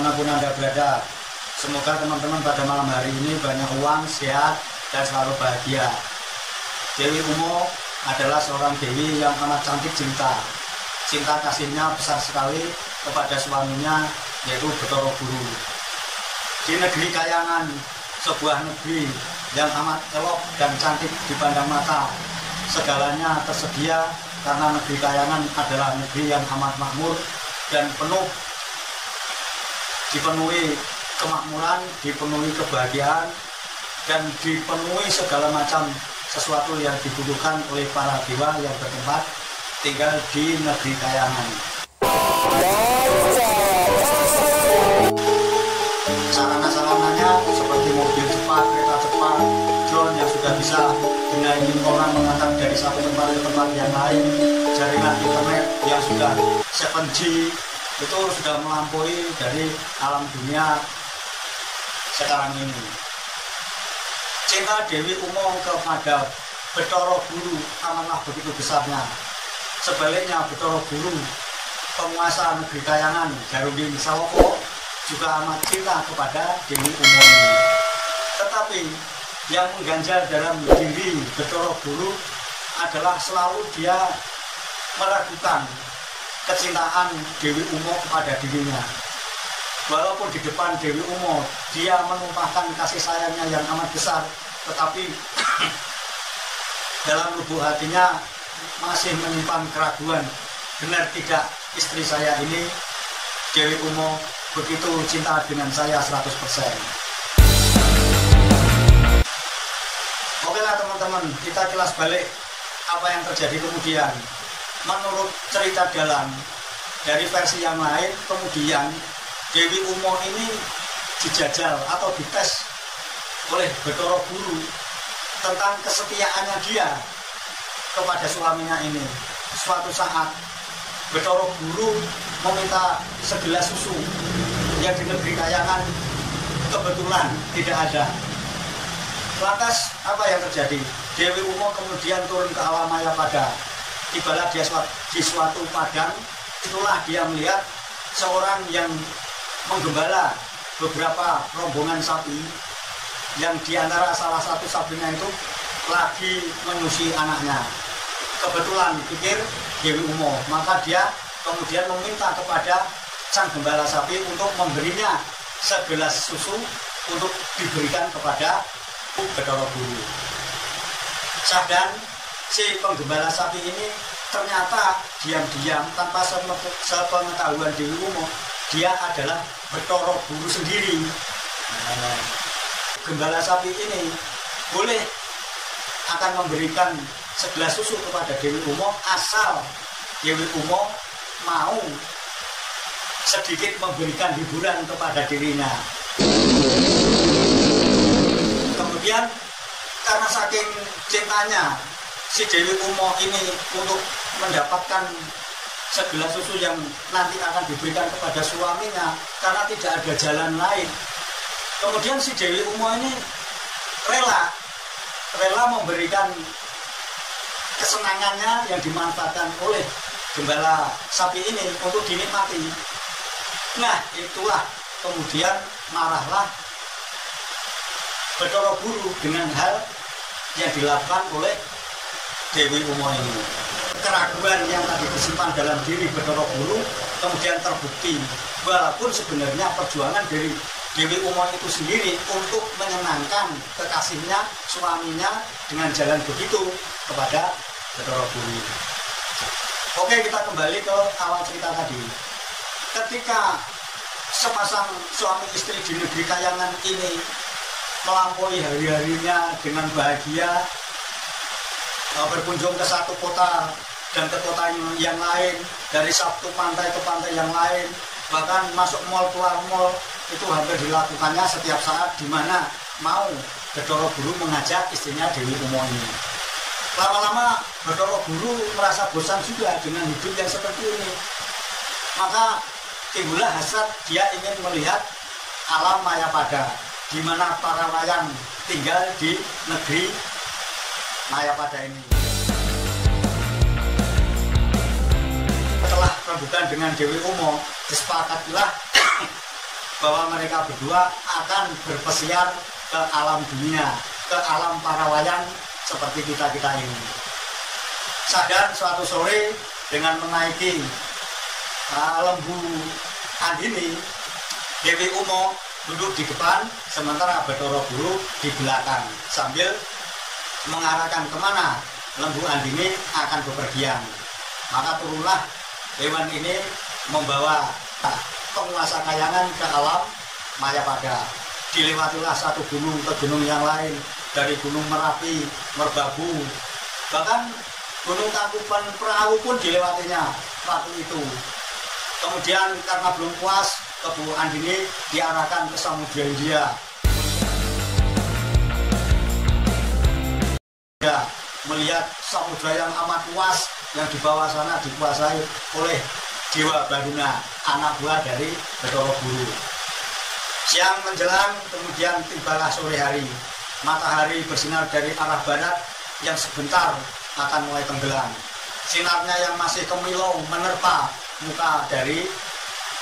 dimanapun Anda berada. Semoga teman-teman pada malam hari ini banyak uang, sehat, dan selalu bahagia. Dewi Umo adalah seorang dewi yang amat cantik jelita. Cinta kasihnya besar sekali kepada suaminya, yaitu Bathara Guru. Di negeri Kayangan, sebuah negeri yang amat elok dan cantik dipandang mata. Segalanya tersedia karena negeri Kayangan adalah negeri yang amat makmur dan dipenuhi kemakmuran, dipenuhi kebahagiaan, dan dipenuhi segala macam sesuatu yang dibutuhkan oleh para dewa yang bertempat tinggal di negeri Kayangan. Sarana-sarananya seperti mobil cepat, kereta cepat, drone yang sudah bisa dinaiki orang mengantar dari satu tempat ke tempat yang lain, jaringan internet yang sudah 7G itu sudah melampaui dari alam dunia sekarang ini. Cinta Dewi Umo kepada Bathara Guru amatlah begitu besarnya. Sebaliknya Bathara Guru, penguasa negeri Kayangan, Garunding Sawoko, juga amat cinta kepada Dewi Umo ini. Tetapi yang mengganjal dalam diri Bathara Guru adalah selalu dia meragukan kecintaan Dewi Umo kepada dirinya. Walaupun di depan Dewi Umo dia menumpahkan kasih sayangnya yang amat besar, tetapi dalam lubuk hatinya masih menyimpan keraguan. Benar tidak istri saya ini, Dewi Umo, begitu cinta dengan saya 100%. Oke lah teman-teman, kita kilas balik apa yang terjadi kemudian. Menurut cerita dalam dari versi yang lain, kemudian Dewi Umo ini dijajal atau dites oleh Bathara Guru tentang kesetiaannya dia kepada suaminya ini. Suatu saat Bathara Guru meminta segelas susu yang di negeri Kayangan kebetulan tidak ada. Lantas apa yang terjadi? Dewi Umo kemudian turun ke alam Mayapada. Tibalah dia di suatu padang, itulah dia melihat seorang yang menggembala beberapa rombongan sapi, yang diantara salah satu sapinya itu lagi menyusui anaknya. Kebetulan pikir Dewi Umo, maka dia kemudian meminta kepada sang gembala sapi untuk memberinya segelas susu untuk diberikan kepada Bathara Guru. Sadar si penggembala sapi ini ternyata diam-diam tanpa sepengetahuan Dewi Umo, dia adalah Bathara Guru sendiri. Gembala sapi ini boleh akan memberikan segelas susu kepada Dewi Umo asal Dewi Umo mau sedikit memberikan hiburan kepada dirinya. Kemudian karena saking cintanya si Dewi Umo ini untuk mendapatkan segelas susu yang nanti akan diberikan kepada suaminya, karena tidak ada jalan lain, kemudian si Dewi Umo ini rela memberikan kesenangannya yang dimanfaatkan oleh gembala sapi ini untuk dinikmati. Nah, itulah kemudian marahlah Bathara Guru dengan hal yang dilakukan oleh Dewi Umo ini. Keraguan yang tadi disimpan dalam diri Bathara Guru kemudian terbukti, walaupun sebenarnya perjuangan dari Dewi Umo itu sendiri untuk menyenangkan kekasihnya, suaminya dengan jalan begitu kepada Bathara Guru. Oke, kita kembali ke awal cerita tadi. Ketika sepasang suami istri di negeri Kayangan ini melampaui hari-harinya dengan bahagia, berkunjung ke satu kota dan ke kota yang lain, dari satu pantai ke pantai yang lain, bahkan masuk mal keluar mal, itu hampir dilakukannya setiap saat, di mana mau Bathara Guru mengajak istrinya Dewi Umo ini. Lama-lama Bathara Guru merasa bosan juga dengan hidup yang seperti ini, maka timbullah hasrat dia ingin melihat alam Mayapada, di mana para wayang tinggal di negeri Mayapada ini. Setelah rembukan dengan Dewi Umo, disepakatilah bahwa mereka berdua akan berpesiar ke alam dunia, ke alam para wayang seperti kita-kita ini. Sadar suatu sore dengan menaiki lembu Andini, Dewi Umo duduk di depan, sementara Bathara Guru di belakang, sambil mengarahkan kemana lembu Andini akan bepergian. Maka turunlah hewan ini membawa penguasa kayangan ke alam Mayapada. Dilewatilah satu gunung ke gunung yang lain, dari Gunung Merapi, Merbabu, bahkan Gunung Tangkuban Perahu pun dilewatinya waktu itu. Kemudian karena belum puas, Lembu Andini diarahkan ke Samudra Hindia. Melihat samudra yang amat luas yang di bawah sana dikuasai oleh Dewa Baruna, anak buah dari Bathara Guru. Siang menjelang, kemudian tibalah sore hari. Matahari bersinar dari arah barat yang sebentar akan mulai tenggelam. Sinarnya yang masih kemilau menerpa muka dari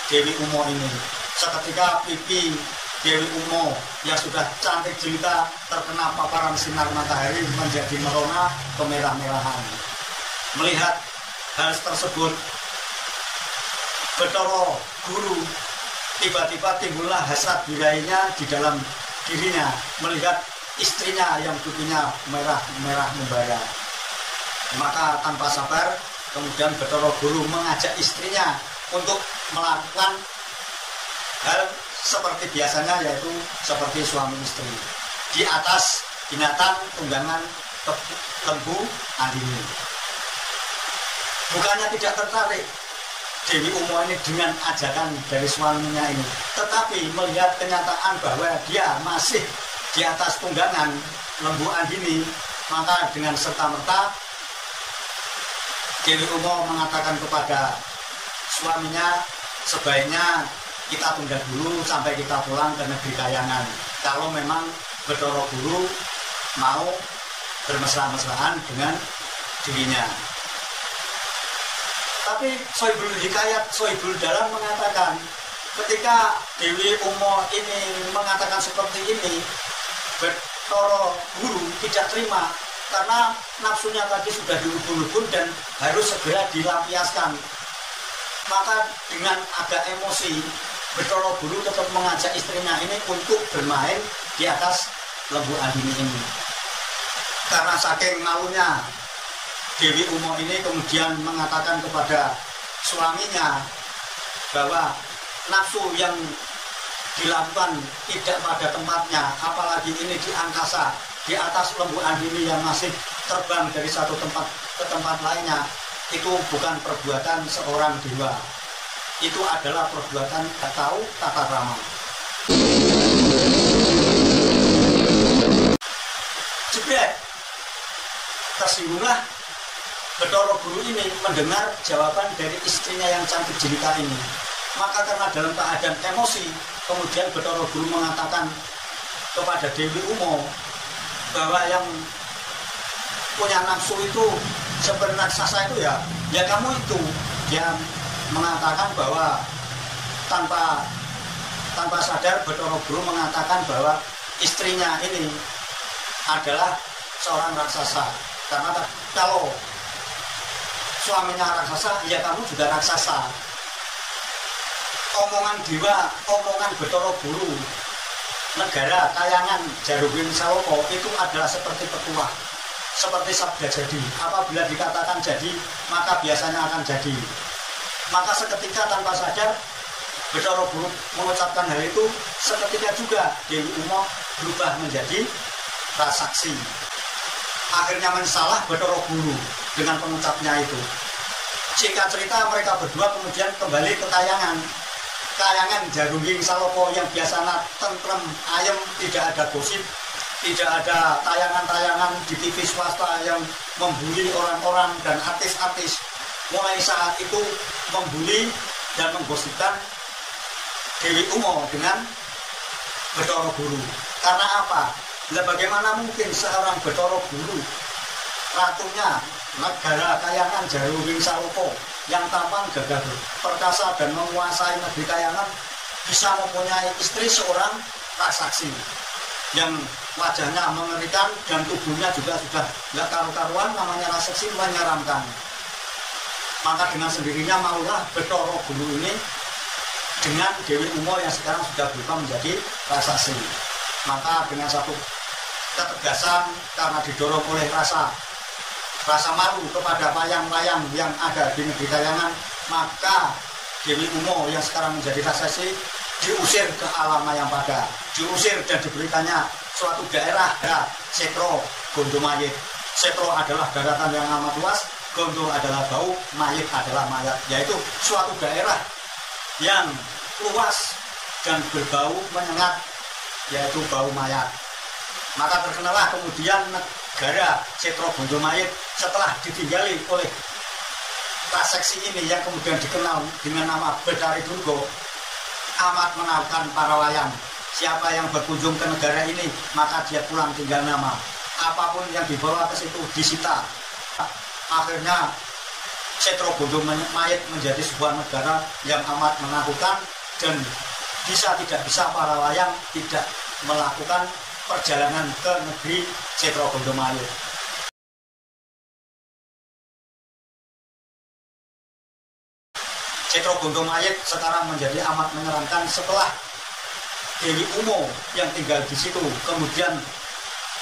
Dewi Umo ini. Seketika pipi Dewi Umo yang sudah cantik jelita terkena paparan sinar matahari menjadi merona kemerah-merahan. Melihat hal tersebut, Bathara Guru tiba-tiba timbullah hasrat birainya di dalam dirinya melihat istrinya yang pipinya merah-merah membara. Maka tanpa sabar, kemudian Bathara Guru mengajak istrinya untuk melakukan hal seperti biasanya, yaitu seperti suami istri di atas binatang tunggangan lembu Andini. Bukannya tidak tertarik Dewi Umo ini dengan ajakan dari suaminya ini, tetapi melihat kenyataan bahwa dia masih di atas tunggangan lembu Andini, maka dengan serta-merta Dewi Umo mengatakan kepada suaminya, sebaiknya kita tunda dulu sampai kita pulang ke negeri Kayangan. Kalau memang Bathara Guru mau bermesra-mesraan dengan dirinya. Tapi Sohibul Hikayat, Sohibul Dalam mengatakan, ketika Dewi Umo ini mengatakan seperti ini, Bathara Guru tidak terima, karena nafsunya tadi sudah diubun-ubun dan harus segera dilampiaskan. Maka dengan agak emosi, Bathara Guru tetap mengajak istrinya ini untuk bermain di atas lembu Andini ini. Karena saking malunya, Dewi Umo ini kemudian mengatakan kepada suaminya bahwa nafsu yang dilakukan tidak pada tempatnya, apalagi ini di angkasa, di atas lembu Andini yang masih terbang dari satu tempat ke tempat lainnya, itu bukan perbuatan seorang dewa. Itu adalah perbuatan tak tahu tata krama. Jebret, tersinggunglah Bathara Guru ini mendengar jawaban dari istrinya yang cantik jelita ini. Maka karena dalam keadaan emosi, kemudian Bathara Guru mengatakan kepada Dewi Umo bahwa yang punya nafsu itu seperti raksasa itu ya kamu itu. Dia mengatakan bahwa tanpa sadar Bathara Guru mengatakan bahwa istrinya ini adalah seorang raksasa. Karena kalau suaminya raksasa, ya kamu juga raksasa. Omongan dewa, omongan Bathara Guru, negara Kayangan Jarugwing Saloka itu adalah seperti petuah, seperti sabda jadi. Apabila dikatakan jadi, maka biasanya akan jadi. Maka seketika tanpa sadar Bathara Guru mengucapkan hal itu, seketika juga Dewi Umo berubah menjadi rasaksi. Akhirnya mensalah Bathara Guru dengan pengucapnya itu. Singkat cerita, mereka berdua kemudian kembali ke Kayangan. Kayangan Jarugwing Saloka yang biasanya tentrem, ayem, tidak ada gosip, tidak ada tayangan-tayangan di TV swasta yang membuli orang-orang dan artis-artis. Mulai saat itu membuli dan menggosipkan Dewi Umo dengan Bathara Guru. Karena apa? Nah, bagaimana mungkin seorang Bathara Guru, ratunya negara Kayangan Jarugwing Saloka yang tampan, gagah perkasa dan menguasai negeri Kayangan, bisa mempunyai istri seorang raksasa yang wajahnya mengerikan dan tubuhnya juga sudah nggak karu-karuan, namanya raksasa menyeramkan. Maka dengan sendirinya maulah Bathara Guru ini dengan Dewi Uma yang sekarang sudah berubah menjadi raksasa. Maka dengan satu ketegasan karena didorong oleh rasa malu kepada wayang-wayang yang ada di negeri Kahyangan, maka Dewi Uma yang sekarang menjadi raksasa diusir ke alam Mayapada, diusir dan diberikannya suatu daerah Setro Gondo Mayit. Setro adalah daratan yang amat luas, Gondo adalah bau, Mayit adalah mayat, yaitu suatu daerah yang luas dan berbau menyengat, yaitu bau mayat. Maka terkenalah kemudian negara Setro Gondo Mayit setelah ditinggali oleh raksasa ini yang kemudian dikenal dengan nama Bathari Durga, amat menaklukkan para wayang. Siapa yang berkunjung ke negara ini maka dia pulang tinggal nama. Apapun yang dibawa ke situ disita. Akhirnya Setro Gondo Mayit menjadi sebuah negara yang amat menaklukkan dan tidak bisa para wayang tidak melakukan perjalanan ke negeri Setro Gondo Mayit. Setro Gondo Mayit sekarang menjadi amat menyeramkan setelah Dewi Uma yang tinggal di situ kemudian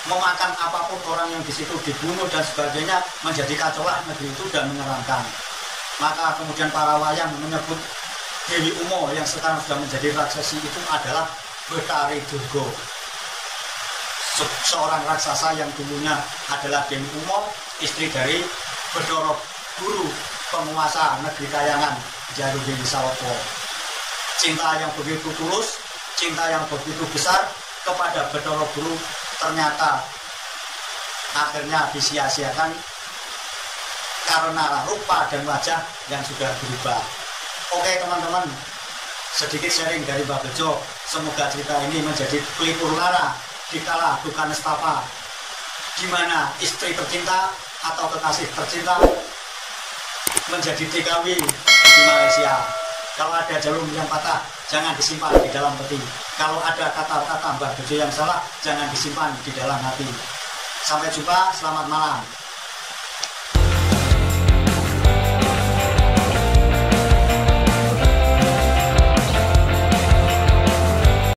memakan apapun orang yang di situ, dibunuh dan sebagainya, menjadi kacaulah negeri itu dan menyeramkan. Maka kemudian para wayang menyebut Dewi Uma yang sekarang sudah menjadi raksasa itu adalah Bathari Durga, seorang raksasa yang dulunya adalah Dewi Uma, istri dari Bathara Guru, penguasa negeri Kahyangan, Jarudewi Sawoko. Cinta yang begitu tulus, cinta yang begitu besar kepada Bathara Guru ternyata akhirnya disia-siakan karena rupa dan wajah yang sudah berubah. Oke teman-teman, sedikit sharing dari Mbah Bejo. Semoga cerita ini menjadi pelipur lara dikala duka nestapa, di mana istri tercinta atau kekasih tercinta menjadi TKW di Malaysia. Kalau ada jarum yang patah, jangan disimpan di dalam peti. Kalau ada kata-kata Mbah Bejo yang salah, jangan disimpan di dalam hati. Sampai jumpa, selamat malam.